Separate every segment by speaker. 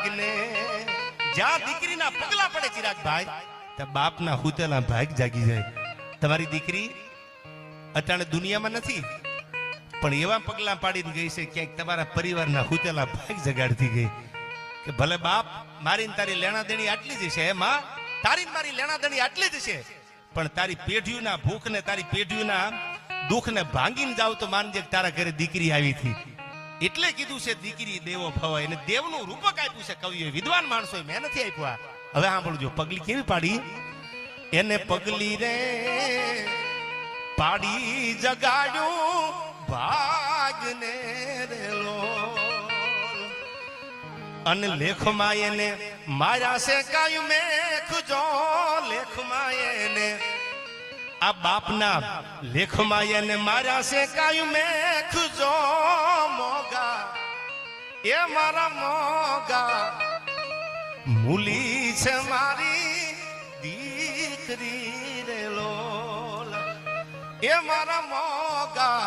Speaker 1: ભાગને જ્યાં દીકરીના પગલા પડે ચિરાગભાઈ ત્યાં બાપના હુતેલા ભાગ જાગી જાય. તમારી દીકરી અટાણે દુનિયામાં નથી, પણ એવા પગલા પાડીને ગઈ છે ક્યાંક તમારા પરિવારના હુતેલા ભાગ જગાડતી ગઈ કે ભલે બાપ મારી તારી લેણા દેણી આટલી જ છે, એમાં તારી મારી લેણા દેણી આટલી જ છે, પણ તારી પેઢીઓના ભૂખ ને તારી પેઢીઓના દુઃખ ને ભાંગીને જાવ તો માનજે તારા ઘરે દીકરી આવી હતી. એટલે કીધું છે દીકરી દેવો ભવાય, અને દેવનું રૂપક આપ્યું છે કવિઓએ, વિદ્વાન માણસોએ, મેં નથી આપ્યું. હવે સાંભળજો પગલી કેવી પાડી. એને પગલી રે પાડી જગાડ્યું ભાગને રેલો, અને લેખમાં એને મારા છે કાયું મેખ જો, લેખમાં એને આ બાપના લેખમાં એને મારા છે કાયું મેખ જો મોગા, એ મારા મોગા મૂલી છે મારી દીકરી રે લોલ, એ મારા મોગા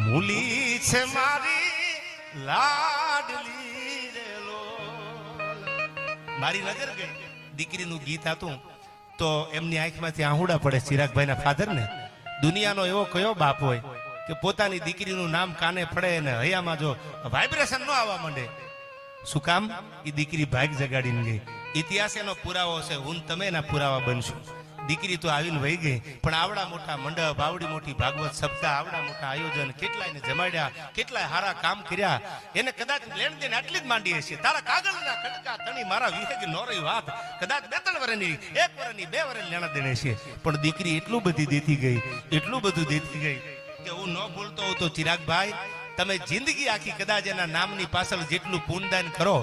Speaker 1: મૂલી છે મારી લાડલી રે લોલ. મારી નજર ગઈ દીકરીનું ગીત હતું તો એમની આંખમાંથી આહુડા પડે ચિરાગભાઈના ફાધર ને. દુનિયાનો એવો કયો બાપ હોય કે પોતાની દીકરીનું નામ કાને પડે ને હૈયામાં જો વાઇબ્રેશન ન આવવા માંડે? શું કામ? એ દીકરી ભાગ જગાડીને ગઈ. ઇતિહાસ એનો પુરાવો છે, હું તમે એના પુરાવા બનશું. દીકરી તો આવીને વહી ગઈ, પણ આવડા મોટા મંડપ, આવડી મોટી ભાગવત સપ્તાહ, આવડા મોટા આયોજન, કેટલાયને જમાડ્યા, કેટલાય હારા કામ કર્યા. એને કદાચ લેણ દેણ આટલી જ માંડી હશે. તારા કાગળના કટકા તણી મારા વિહેગ નો રહી વાત, કદાચ 2-3 વર્ષની, 1 વર્ષની, 2 વર્ષ લેણા દેણે છે, પણ દીકરી એટલું બધી દેતી ગઈ, એટલું બધું દેતી ગઈ કે હું ન ભૂલતો હોઉં તો ચિરાગભાઈ તમે જિંદગી આખી કદાચ એના નામની પાછળ જેટલું પુણ્યદાન કરો,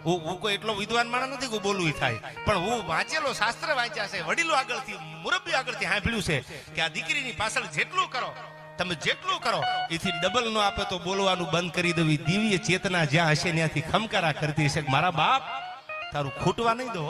Speaker 1: હું કોઈ એટલો વિદ્વાન માણસ નથી કે બોલવું થાય, પણ હું વાંચેલો શાસ્ત્ર વાંચ્યા છે, વડીલો આગળથી, મુરબ્બી આગળથી સાંભળ્યું છે કે આ દીકરીની પાછળ જેટલું કરો, તમે જેટલું કરો એથી ડબલ નો આપે તો બોલવાનું બંધ કરી દેવી. દિવ્ય ચેતના જ્યાં હશે ત્યાંથી ખમકારા કરતી હશે કે મારા બાપ તારું ખૂટવા નહીં દો,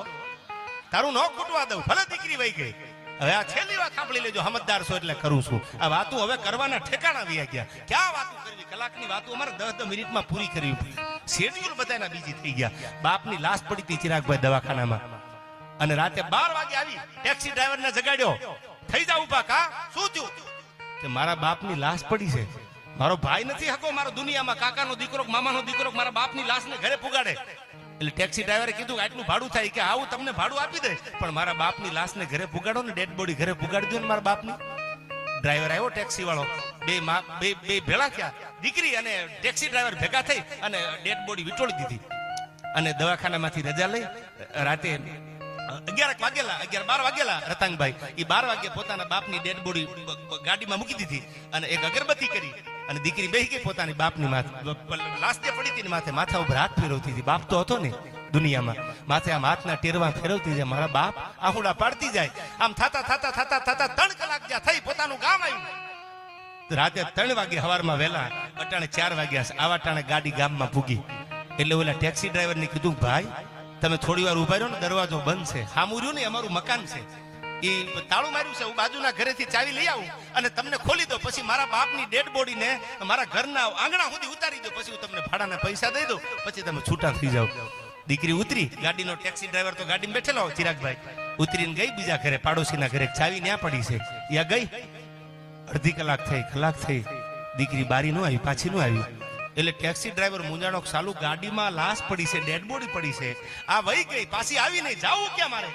Speaker 1: તારું ન ખૂટવા દઉં, ભલે દીકરી વહી ગઈ. હવે આ છેલ્લી વાત સાંભળી લેજો, સમજદાર છો એટલે કરું છું. આ વાતો હવે કરવાના ઠેકાણા વી ગયા. ક્યાં વાતો કરવી? કલાકની વાતો અમારે 10 મિનિટમાં પૂરી કરવી પડી. શેડ્યુલ બધાના બીજી થઈ ગયા. બાપની લાશ પડી હતી ચિરાગભાઈ દવાખાનામાં, અને રાતે 12 વાગે આવી ટેક્સી ડ્રાઈવરને જગાડ્યો, થઈ જાવ ઉભા. કા શું થયું? કે મારા બાપની લાશ પડી છે, મારો ભાઈ નથી હકો મારો દુનિયામાં, કાકાનો દીકરો, મામાનો દીકરો મારા બાપની લાશને ઘરે પુગાડે. એટલે ટેક્સી ડ્રાઈવરે કીધું કે આટલું ભાડું થાય કે આવું તમને ભાડું આપી દે, પણ મારા બાપની લાશને ઘરે પુગાડો ને, ડેડ બોડી ઘરે પુગાડી દો ને મારા બાપની. ડ્રાઈવર આવ્યો ટેક્સી વાળો, બે ભેળા થયા, દીકરી અને ટેક્સી ડ્રાઈવર ભેગા થઈ અને ડેડ બોડી વિટોળી દીધી. અને દવાખાનામાંથી રજા લઈ રાતે 11 વાગેલા 12 વાગેલા રતાંગભાઈ એ 12 વાગે પોતાના બાપની ડેડ બોડી ગાડીમાં મૂકી દીધી અને એક અગરબત્તી કરી અને દીકરી બેહી ગઈ પોતાની બાપની માથે, લાશ જે પડી હતી માથે, માથા ઉપર હાથ ફેરવતી હતી. બાપ તો હતો ને દુનિયામાં, માથે આમ હાથના ટેરવા ફેરવતી જાય. મારા બાપ આહુડા પાડતી જાય. આમ થતા 3 કલાક જ્યાં થઈ પોતાનું ગામ આવ્યું. રાતે 3 વાગે સવારમાં વહેલા, અટાણે 4 વાગ્યા, આવા ટાણે ગાડી ગામમાં પૂગી. એટલે ઓલા ટેક્સી ડ્રાઈવરને કીધું ભાઈ તમે થોડી વાર ઉભા રહ્યો ને, દરવાજો બંધ છે, સામું રહ્યું ને અમારું મકાન છે, એ તાળું માર્યું છે, હું બાજુના ઘરેથી ચાવી લઈ આવું અને તમને ખોલી દો, પછી મારા બાપની ડેડ બોડીને મારા ઘરના આંગણા સુધી ઉતારી દો, પછી હું તમને ભાડાના પૈસા દઈ દઉં, પછી તમે છૂટા થઈ જાઓ. દીકરી ઉતરી, ગાડીનો ટેક્સી ડ્રાઈવર તો ગાડીમાં બેઠેલો ચિરાગભાઈ, ઉતરીને ગઈ બીજા ઘરે, પાડોશીના ઘરે. ચાવી ન્યા પડી છે, ત્યાં ગઈ. અડધી કલાક થઈ, કલાક થઈ, દીકરી બારી નો આવી, પાછી નો આવી. એટલે ટેક્સી ડ્રાઈવર મુંજાણો ચાલુ, ગાડીમાં લાશ પડી છે, ડેડ બોડી પડી છે, આ વહી ગઈ, પાછી આવી નહીં, જાવું ક્યાં મારે?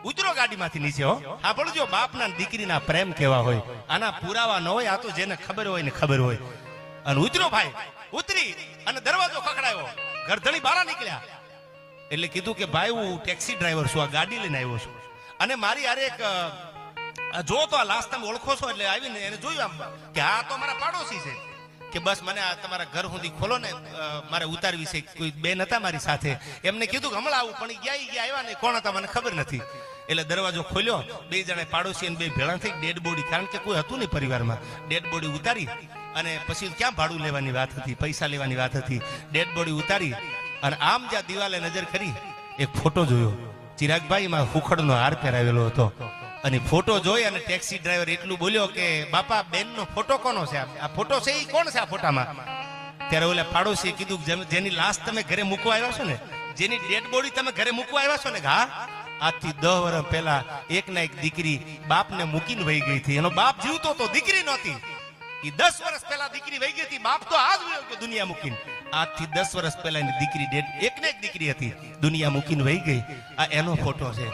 Speaker 1: ઉતરો ગાડીમાંથી નીચે. હો આ પડજો, બાપના દીકરીના પ્રેમ કેવા હોય, આના પુરાવા ન હોય, આ તો જેને ખબર હોય ને ખબર હોય. અને ઉતરો ભાઈ, ઉતરી અને દરવાજો ખખડાયો, ઘરધણી બહાર નીકળ્યા. એટલે કીધું કે ભાઈ હું ટેક્સી ડ્રાઈવર છું, આ ગાડી લઈને આવ્યો છું, અને મારી આરે એક જો તો આ લાશ તમે ઓળખો છો? એટલે આવીને એને જોયું આમ કે આ તો મારા પાડોશી છે, કે બસ મને આ તમારા ઘર સુધી ખોલો ને, મારે ઉતારવી છે. કોઈ બેન હતા મારી સાથે, એમને કીધું કે હમણાં આવું, પણ ગયા આવ્યા નહીં, કોણ હતા મને ખબર નથી. એટલે દરવાજો ખોલ્યો, 2 જણા પાડોશી અને 2 ભેળા થઈ, ડેડ બોડી, કારણ કે કોઈ હતું નહીં પરિવારમાં, ડેડ બોડી ઉતારી. અને પછી ક્યાં ભાડું લેવાની વાત હતી, પૈસા લેવાની વાત હતી. ડેડ બોડી ઉતારી અને આમ જ્યાં દિવાલે નજર કરી, એક ફોટો જોયો ચિરાગભાઈ, એમાં હુખડનો હાર પહેરાવેલો હતો. અને ફોટો જોઈ અને ટેક્સી ડ્રાઈવર એટલું બોલ્યો કે બાપા બેનનો ફોટો કોનો છે? આ ફોટો છે એ કોણ છે આ ફોટામાં? ત્યારે ઓલા પાડોશીએ કીધું જેની લાશ તમે ઘરે મૂકવા આવ્યા છો ને, જેની ડેડ બોડી તમે ઘરે મૂકવા આવ્યા છો ને, હા, આજથી 10 વર્ષ પહેલા એક ના એક દીકરી બાપને મૂકીને વહી ગઈ હતી. એનો બાપ જીવતો તો, દીકરી નહોતી. એ 10 વર્ષ પહેલા દીકરી વહી ગઈ હતી, બાપ તો આજ વહી ગયો દુનિયા મૂકીને. આજથી 10 વર્ષ પહેલા એની દીકરી ડેડ, એક ને એક દીકરી હતી, દુનિયા મૂકીને વહી ગઈ. આ એનો ફોટો છે.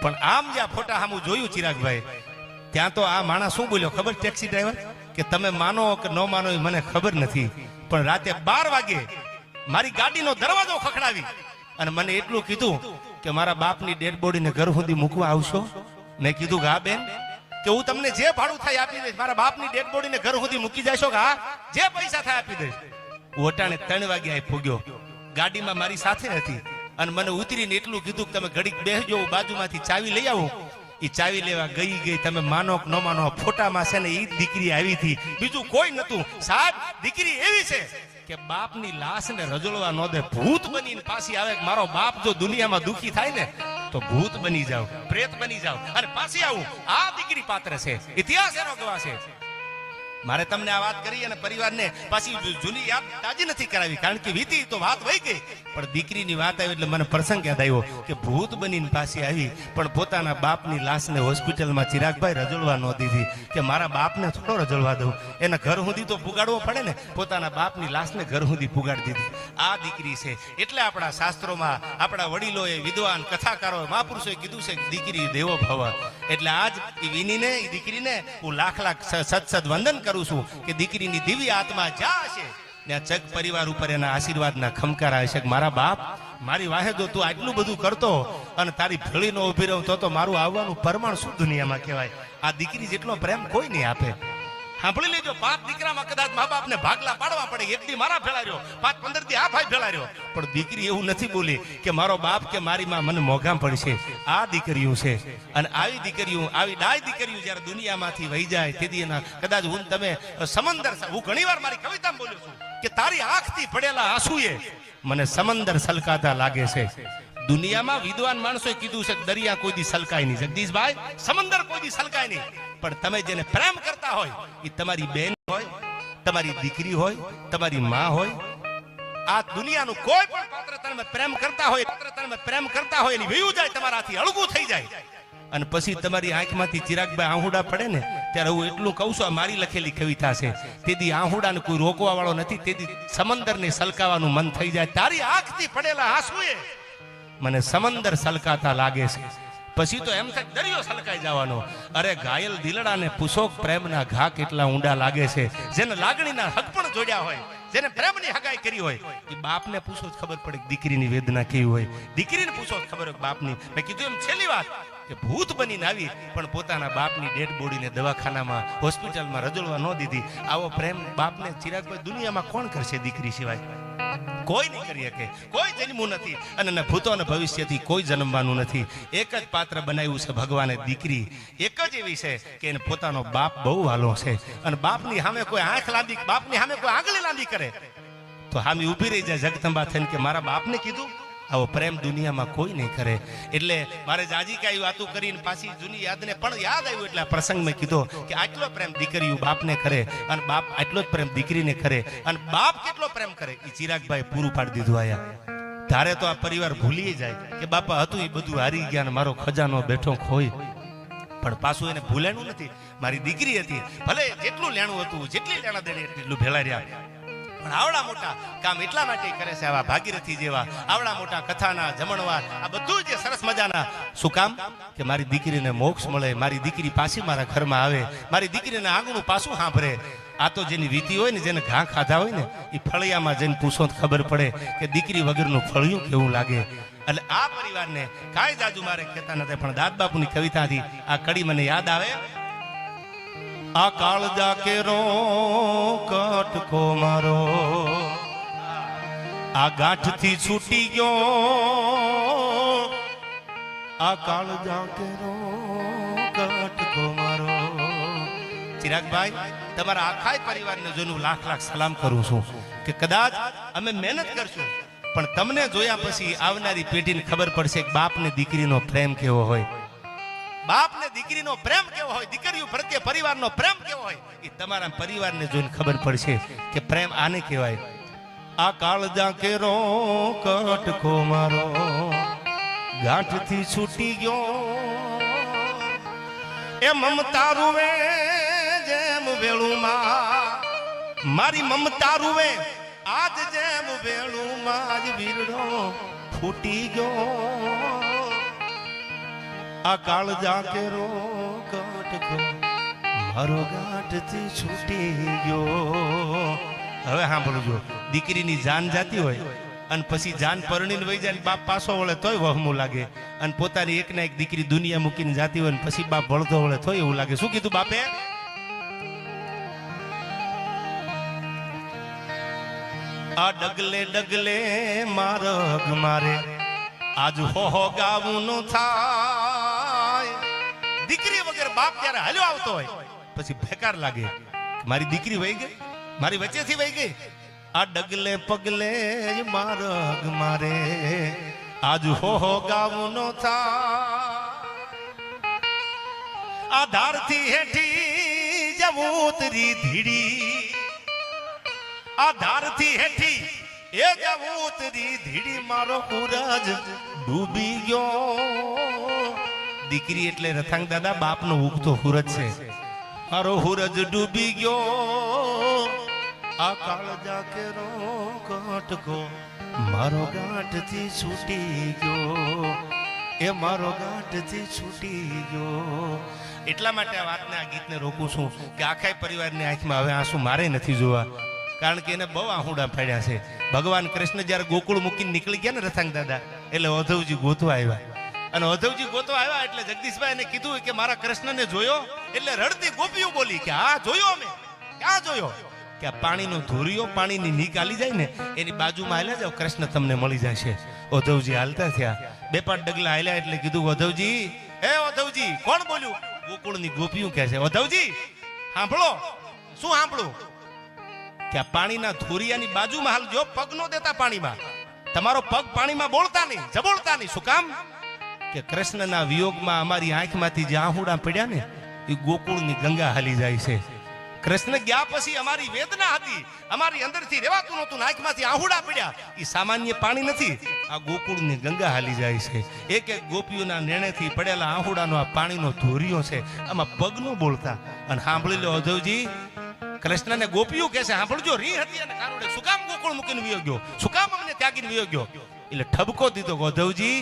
Speaker 1: પણ આમ જે આ ફોટા સામું જોયું ચિરાગભાઈ, ત્યાં તો આ માણસ શું બોલ્યો ખબર? ટેક્સી ડ્રાઈવર કે તમે માનો કે ન માનો એ મને ખબર નથી, પણ રાતે 12 વાગે મારી ગાડીનો દરવાજો ખખડાવી અને મને એટલું કીધું કે મારા બાપની ડેડ બોડીને ઘર સુધી મૂકવા આવશો? મેં કીધું કે હા બેન, કે હું તમને જે ભાડું થાય આપી દઈશ, મારા બાપની ડેડ બોડીને ઘર સુધી મૂકી જશો? કે હા, જે પૈસા થાય આપી દઈશ. હું અટાણે 3 વાગે અહીં પૂગ્યો, ગાડીમાં મારી સાથે હતી અને મને ઉતરીને એટલું કીધું કે તમે ઘડીક બેસજો, હું બાજુમાંથી ચાવી લઈ આવું. એ ચાવી લેવા ગઈ. તમે માનો કે ન માનો, ફોટામાં છે ને એ દીકરી આવી હતી, બીજું કોઈ નતું. સાહેબ, દીકરી એવી છે કે બાપની લાશને રજળવા ન દે, ભૂત બનીને પાછી આવે. મારો બાપ જો દુનિયામાં દુખી થાય ને તો ભૂત બની જાવ, પ્રેત બની જાવ અને પાછી આવું. આ દીકરી પાત્ર છે, ઇતિહાસ એનો ગવાહ છે. મારે તમને આ વાત કરી અને પરિવારને પાછી જૂની યાદ તાજી નથી કરાવી, કારણ કે વીતી તો વાત વહી ગઈ. પણ દીકરીની વાત આવી એટલે મને પ્રસંગ યાદ આવ્યો કે ભૂત બનીને પાછી આવી, પણ પોતાના બાપની લાશને હોસ્પિટલમાં ચિરાગભાઈ રજળવા ન દીધી. કે મારા બાપને થોડો રજળવા દઉં, એના ઘર સુધી તો પુગાડવો પડે ને. પોતાના બાપની લાશને ઘર સુધી પુગાડી દીધી. આ દીકરી છે. એટલે આપણા શાસ્ત્રોમાં આપણા વડીલોએ, વિદ્વાન કથાકારોએ, મહાપુરુષોએ કીધું છે કે દીકરી દેવો ભવ. એટલે આજ એ વિનીને, એ દીકરીને હું લાખ લાખ સત વંદન કરું છું કે દીકરીની દિવ્ય આત્મા જ્યાં હશે ત્યાં જગ પરિવાર ઉપર એના આશીર્વાદના ખમકારા હશે. મારા બાપ, મારી વાહે જો તું આટલું બધું કરતો અને તારી ભેળી નો ઉભી રહો તો મારું આવવાનું પરમાણ શું દુનિયામાં કહેવાય. આ દીકરી જેટલો પ્રેમ કોઈ નહીં આપે. સાંભળી લેજો, 5 દીકરામાં કદાચ મા બાપને ભાગલા પાડવા પડે. એક દી મારા ભેળા રહ્યો, 5-15 દી આ ભાઈ ભેળા રહ્યો, પણ દીકરી એવું નથી બોલી કે મારો બાપ કે મારી માં મને મોઘામ પડશે. આ દીકરીઓ છે. અને આવી દીકરીઓ, આવી ડાય દીકરીઓ જ્યારે દુનિયામાંથી વહી જાય તેથી એના કદાચ હું તમે સમંદર, હું ઘણીવાર મારી કવિતામાં બોલ્યો છું કે તારી આંખથી પડેલા આંસુએ મને સમંદર સલકાતા લાગે છે. દુનિયામાં વિદ્વાન માણસોએ કીધું છે દરિયા કોઈ દી સલકાય નહીં, જગદીશભાઈ, સમંદર કોઈ દી સલકાય નહીં. પણ તમે જેને પ્રેમ કરતા હોય, એ તમારી બેન હોય, તમારી દીકરી હોય, તમારી માં હોય, આ દુનિયાનું કોઈ પણ પાત્ર તમે પ્રેમ કરતા હોય એની વયું જાય, તમારાથી અળગું થઈ જાય. અને પછી તમારી આંખમાંથી ચિરાગભાઈ આહુડા પડે ને ત્યારે હું એટલું કહું છું, આ મારી લખેલી કવિતા છે. તેથી આહુડાને કોઈ રોકવા વાળો નથી. તેથી સમંદરને સલકાવાનું મન થઈ જાય. તારી આંખથી પડેલા આંસુએ મને સમંદર સલકાતા લાગે છે. પછી તો એમ થાય દરિયો સલકાઈ જવાનો. અરે ઘાયલ દિલડાને પૂછો પ્રેમના ઘા કેટલા ઊંડા લાગે છે. જેને લાગણીના હક પણ જોડ્યા હોય, જેને પ્રેમની હગાઈ કરી હોય, એ બાપને પૂછો જ ખબર પડે દીકરીની વેદના કેવી હોય. દીકરીને પૂછો જ ખબર હોય બાપની. મેં કીધું એમ છેલ્લી વાત કે ભૂત બનીને આવી પણ પોતાના બાપની ડેડ બોડીને દવાખાનામાં, હોસ્પિટલમાં રજળવા ન દીધી. આવો પ્રેમ બાપને ચિરાગભાઈ દુનિયામાં કોણ કરશે દીકરી સિવાય? કોઈ નહીં કરી શકે. કોઈ જન્મવું નથી અને ન ભૂતો અને ભવિષ્યથી કોઈ જન્મવાનું નથી. એક જ પાત્ર બનાવ્યું છે ભગવાને, દીકરી. એક જ એવી છે કે એને પોતાનો બાપ બહુ વાલો છે. અને બાપની સામે કોઈ આંખ લાંબી, બાપની સામે કોઈ આંગળી લાંબી કરે તો સામે ઊભી રહી જાય જગદંબા થઈને કે મારા બાપને કીધું. આવો પ્રેમ દુનિયામાં કોઈ નહીં કરે. એટલે મારે જાજી કઈ વાતો કરીને પાછી જૂની યાદને પણ યાદ આવ્યું એટલે આ પ્રસંગ મેં કીધો કે આટલો પ્રેમ દીકરીઓ બાપને કરે અને બાપ આટલો જ પ્રેમ દીકરીને કરે. અને બાપ કેટલો પ્રેમ કરે એ ચિરાગભાઈ પૂરું પાડી દીધું. આયા તારે તો આ પરિવાર ભૂલી જાય કે બાપા હતું એ બધું હારી ગયા ને મારો ખજાનો બેઠો ખોઈ. પણ પાછું એને ભૂલેનું નથી. મારી દીકરી હતી, ભલે જેટલું લેણું હતું, જેટલી લેણા દેણી એટલું ભેળા રહ્યા, પણ આવડા મોટા કામ એટલા માટે કરે છે. આવા ભાગીરથી જેવા આવડા મોટા કથાના જમણવાર, આ બધું જે સરસ મજાના, શું કામ? કે મારી દીકરીને મોક્ષ મળે, મારી દીકરી પાછી મારા ઘરમાં આવે, મારી દીકરીને આંગણું પાછું સાંભળે. આ તો જેની વીતી હોય ને, જેને ઘા ખાધા હોય ને, એ ફળિયામાં જઈને પૂછો ખબર પડે કે દીકરી વગરનું ફળિયું કેવું લાગે. એટલે આ પરિવારને કાંઈ જાજુ મારે કહેતા નથી, પણ દાદ બાપુની કવિતાથી આ કડી મને યાદ આવે. આ કાળજા કેરો કટકો મારો આ ગાંઠથી છૂટી ગયો. આ કાળજા કેરો કટકો મારો. ચિરાગભાઈ, તમારા આખા પરિવારને જોઈને હું લાખ લાખ સલામ કરું છું કે કદાચ અમે મહેનત કરશું પણ તમને જોયા પછી આવનારી પેઢીને ખબર પડશે કે બાપને દીકરીનો પ્રેમ કેવો હોય, બાપને દીકરીનો પ્રેમ કેવો હોય, દીકરીઓ પ્રત્યે પરિવારનો પ્રેમ કેવો હોય, એ તમારા પરિવારને જોઈને ખબર પડશે કે પ્રેમ આને કહેવાય. આ કાળજા કેરો કટકો મારો ગાંઠથી છૂટી ગયો એ મમતા રૂવે જેમ વેળુમાં મારી મમતા રૂવે આજ જેમ વેળુમાં આજ વીરડો ફૂટી ગયો આ કાળજા કેરો કટકો મારો ગાંઠથી છૂટી ગયો હવે સાંભળજો દીકરીની જાન જાતી હોય અને પછી જાન પરણીને વહી જાય બાપ પાછો વળે તોય વહમું લાગે અને પોતાની એક ના એક દીકરી દુનિયા મૂકીને જાતી હોય પછી બાપ વળતો વળે તોય એવું લાગે શું કીધું બાપે આ ડગલે ડગલે મારગ મારે આજ હો ગાવું નો થાય દીકરી વગર બાપ જ્યારે હાલ્યો આવતો હોય પછી બેકાર લાગે મારી દીકરી વહી ગઈ મારી વચ્ચેથી વહી ગઈ આ ડગલે પગલે મારગ મારે આજ હો ગાવું નો થાય આ ધારથી હેઠી જવું ઉતરી ધીડી આ ધારથી હેઠી એ જવું ઉતરી ધીડી મારો સૂરજ ડૂબી ગયો દીકરી એટલે રથાંગ દાદા બાપનો ઉગતો સૂરજ છે મારો સૂરજ ડૂબી ગયો આ કાળજા કેરો કટકો મારો ગાંઠથી છૂટી ગયો એ મારો ગાંઠથી છૂટી ગયો એટલા માટે આ વાતને આ ગીતને રોકું છું કે આખા પરિવારની આંખમાં હવે આંસુ મારે નથી જોવા કારણ કે એને બહુ આહુડા ફાડ્યા છે ભગવાન કૃષ્ણ જ્યારે ગોકુળ મૂકીને નીકળી ગયા ને રથાંગ દાદા એટલે ઓધવજી ગોતવા આવ્યા અને ઓધવજી ગોતવા આવ્યા એટલે જગદીશભાઈ એને કીધું કે મારા કૃષ્ણને જોયો એટલે રડતી ગોપીઓ બોલી કે હા જોયો અમે ક્યાં જોયો કે આ પાણીનો ધોરિયો પાણીની નીકાળી જાય ને એની બાજુમાં હાલ્યા જાવ કૃષ્ણ તમને મળી જશે ઓધવજી હાલતા થયા બે પાંચ ડગલા હાલ્યા એટલે કીધું ઓધવજી હે ઓધવજી કોણ બોલ્યું ગોકુળની ગોપીઓ કહે છે ઓધવજી સાંભળો શું સાંભળું કે આ પાણીના ધોરિયાની બાજુમાં હાલજો પગ નો દેતા પાણીમાં તમારો પગ પાણીમાં બોલતા નહીં જબોળતા નહીં શું કામ કે કૃષ્ણના વિયોગમાં અમારી આંખમાંથી જે આહુડા પડ્યા ને એ ગોકુળની ગંગા હાલી જાય છે કૃષ્ણ ગયા પછી અમારી વેદના હતી અમારી અંદરથી રહેવાતું નહોતું આંખમાંથી આહુડા પડ્યા એ સામાન્ય પાણી નથી આ ગોકુળની ગંગા હાલી જાય છે એક એક ગોપીઓના નેણેથી પડેલા આહુડાનો આ પાણીનો ધોરિયો છે આમાં પગ નો બોલતા અને સાંભળી લો ઓધવજી કૃષ્ણને ગોપીઓ કહે છે સાંભળજો રી હતી અને કાનુડે શું કામ ગોકુળ મૂકીને વિયો ગયો શું કામ અમને ત્યાગીને વિયો ગયો એટલે ઠબકો દીધો ઓધવજી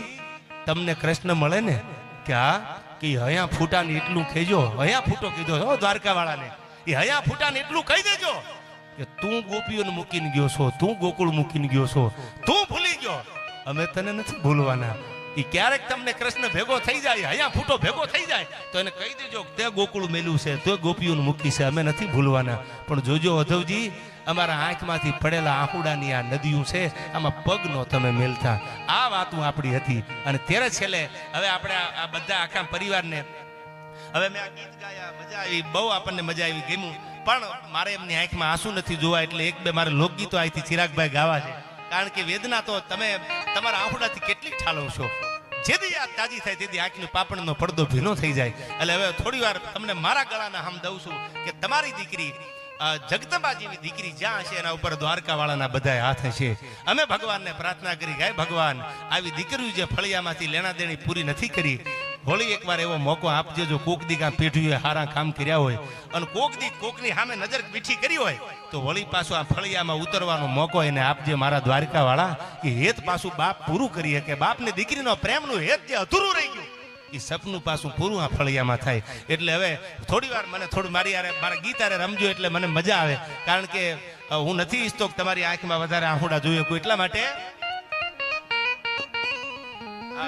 Speaker 1: તમને કૃષ્ણ મળે ને કે હા કે હયા ફૂટાને એટલું કહેજો હયા ફૂટો કીધો હો દ્વારકા વાળાને એ હયા ફૂટાને એટલું કહી દેજો કે તું ગોપીઓને મૂકીને ગયો છો તું ગોકુળ મૂકીને ગયો છો તું ભૂલી ગયો અમે તને નથી ભૂલવાના એ ક્યારેક તમને કૃષ્ણ ભેગો થઈ જાય હયા ફૂટો ભેગો થઈ જાય તો એને કહી દેજો તે ગોકુળ મેલું છે તે ગોપીઓને મૂકી છે અમે નથી ભૂલવાના પણ જોજો ઓધવજી અમારા આંખમાંથી પડેલા આહુડાની આ નદીઓ છે આમાં પગ નો તમે મેલતા આ વાતું આપણી હતી અને ત્યારે છેલ્લે હવે આપણે આ બધા આખા પરિવારને હવે મેં આ ગીત ગાયા મજા આવી બહુ આપણને મજા આવી ગમ્યું પણ મારે એમની આંખમાં આંસુ નથી જોવા એટલે એક બે મારે લોકગીતો અહીંથી ચિરાગભાઈ ગાવા છે કારણ કે વેદના તો તમે તમારા આહુડાથી કેટલીક ઠાલવશો જેથી યાદ તાજી થાય તેથી આંખની પાપણનો પડદો ભીનો થઈ જાય એટલે હવે થોડી વાર તમને મારા ગળાના હમ દઉં છું કે તમારી દીકરી જગદંબા જેવી દીકરી જ્યાં હશે એના ઉપર દ્વારકા વાળાના બધા હાથ હશે અમે ભગવાનને પ્રાર્થના કરી ગાય ભગવાન આવી દીકરીઓ જે ફળિયામાંથી લેણા દેણી પૂરી નથી કરી હોળી એકવાર એવો મોકો આપજો જો કોક દી કાં પેઢીઓએ હારા કામ કર્યા હોય અને કોક દી કોકની સામે નજર મીઠી કરી હોય તો વળી પાછું આ ફળિયામાં ઉતરવાનો મોકો એને આપજે મારા દ્વારકા વાળા કે હેત પાછું બાપ પૂરું કરીએ કે બાપને દીકરીનો પ્રેમનું હેત જે અધૂરું રહી ગયું એ સપનું પાછું પૂરું આ ફળિયામાં થાય એટલે હવે થોડી વાર મને થોડું મારા ગીત આરે રમજો એટલે મને મજા આવે કારણ કે હું નથી ઈચ્છતો કે તમારી આંખમાં વધારે આહુડા જોઈએ કોઈ એટલા માટે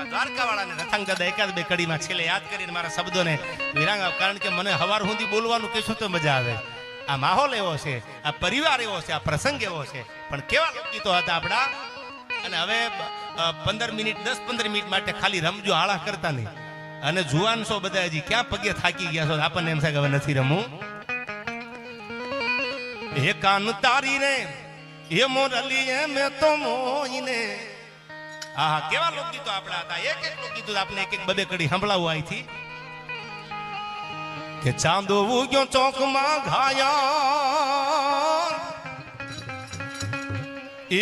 Speaker 1: દ્વારકા વાળાને રથાંગ દાદા એકાદ બે કડીમાં છેલ્લે યાદ કરીને મારા શબ્દોને વિરાંગ કારણ કે મને હવાર સુધી બોલવાનું કહેશું તો મજા આવે આ માહોલ એવો છે આ પરિવાર એવો છે આ પ્રસંગ એવો છે પણ કેવા લોકગીતો હતા આપણા અને હવે 10-15 મિનિટ માટે ખાલી રમજો આળા કરતા નહીં અને જુવાન છો બધા હજી ક્યાં પગે થાકી ગયા છો આપણને એમ થાય કે હવે નથી રમવું એ કાન તારી રે એ મોરલી મેં તો મોઈને હા કેવા લોકગીતો આપણા હતા એક એક લોકગીતો આપણે એક એક બબે કડી સંભળાવું અહીંથી કે ચાંદો ઉગ્યો ચોકમાં ઘાયા એ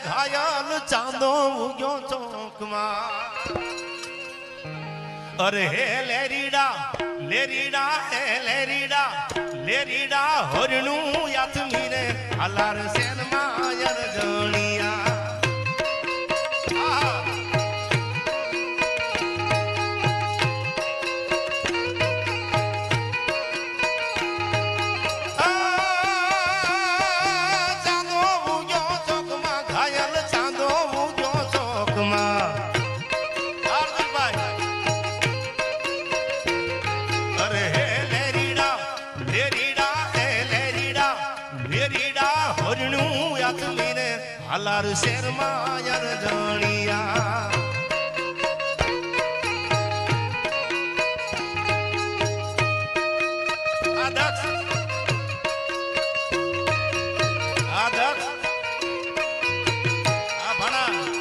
Speaker 1: ઘાયલ ચાંદો ઉગ્યો ચોકમાં અરે હે લેરીડા હે લેરીડા હરણું યાથમી રે અલાર સેન માયર જણિયા અલાર શેર માયર જણિયા આદક્ષ આ ભણા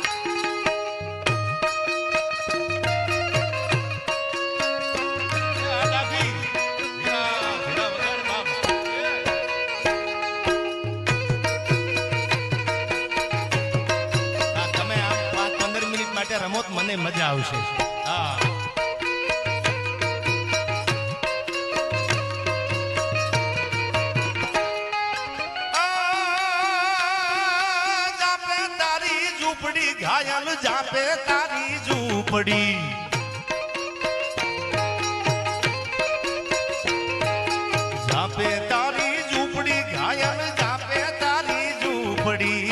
Speaker 1: રમત મને મજા આવશે હા જાપે તારી ઝૂંપડી ઘાયલ જાપે તારી ઝૂંપડી જાપે તારી ઝૂંપડી ઘાયલ જાપે તારી ઝૂંપડી